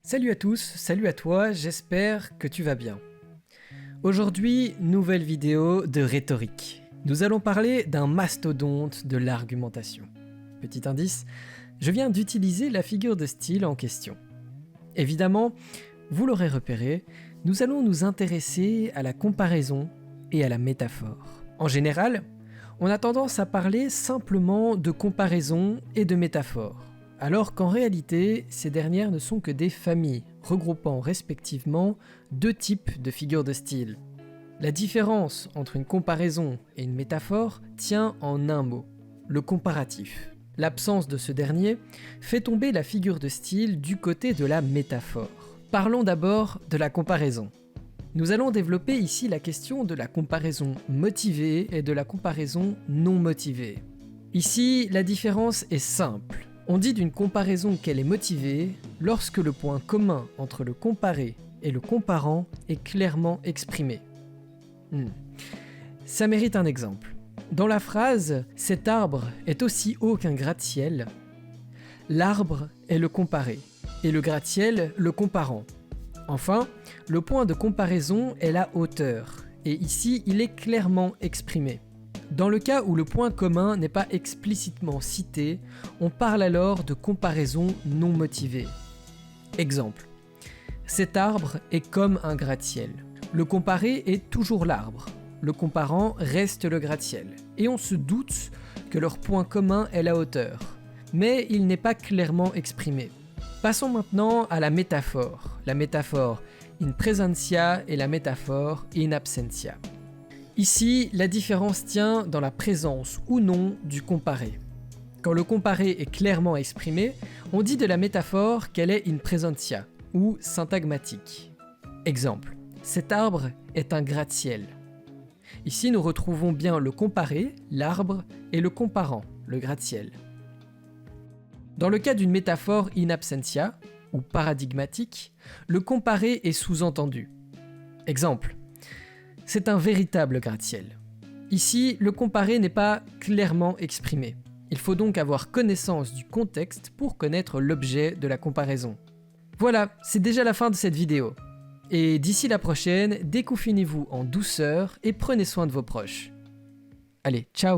Salut à tous, salut à toi, j'espère que tu vas bien. Aujourd'hui, nouvelle vidéo de rhétorique. Nous allons parler d'un mastodonte de l'argumentation. Petit indice, je viens d'utiliser la figure de style en question. Évidemment, vous l'aurez repéré, nous allons nous intéresser à la comparaison et à la métaphore. En général, on a tendance à parler simplement de comparaison et de métaphore, alors qu'en réalité, ces dernières ne sont que des familles, regroupant respectivement deux types de figures de style. La différence entre une comparaison et une métaphore tient en un mot, le comparatif. L'absence de ce dernier fait tomber la figure de style du côté de la métaphore. Parlons d'abord de la comparaison. Nous allons développer ici la question de la comparaison motivée et de la comparaison non motivée. Ici, la différence est simple. On dit d'une comparaison qu'elle est motivée lorsque le point commun entre le comparé et le comparant est clairement exprimé. Ça mérite un exemple. Dans la phrase « Cet arbre est aussi haut qu'un gratte-ciel », l'arbre est le comparé et le gratte-ciel le comparant. Enfin, le point de comparaison est la hauteur, et ici il est clairement exprimé. Dans le cas où le point commun n'est pas explicitement cité, on parle alors de comparaison non motivée. Exemple. Cet arbre est comme un gratte-ciel. Le comparé est toujours l'arbre. Le comparant reste le gratte-ciel. Et on se doute que leur point commun est la hauteur. Mais il n'est pas clairement exprimé. Passons maintenant à la métaphore. La métaphore in presentia et la métaphore in absentia. Ici, la différence tient dans la présence ou non du comparé. Quand le comparé est clairement exprimé, on dit de la métaphore qu'elle est in presentia ou syntagmatique. Exemple, cet arbre est un gratte-ciel. Ici, nous retrouvons bien le comparé, l'arbre, et le comparant, le gratte-ciel. Dans le cas d'une métaphore in absentia, ou paradigmatique, le comparé est sous-entendu. Exemple, c'est un véritable gratte-ciel. Ici, le comparé n'est pas clairement exprimé. Il faut donc avoir connaissance du contexte pour connaître l'objet de la comparaison. Voilà, c'est déjà la fin de cette vidéo. Et d'ici la prochaine, déconfinez-vous en douceur et prenez soin de vos proches. Allez, ciao!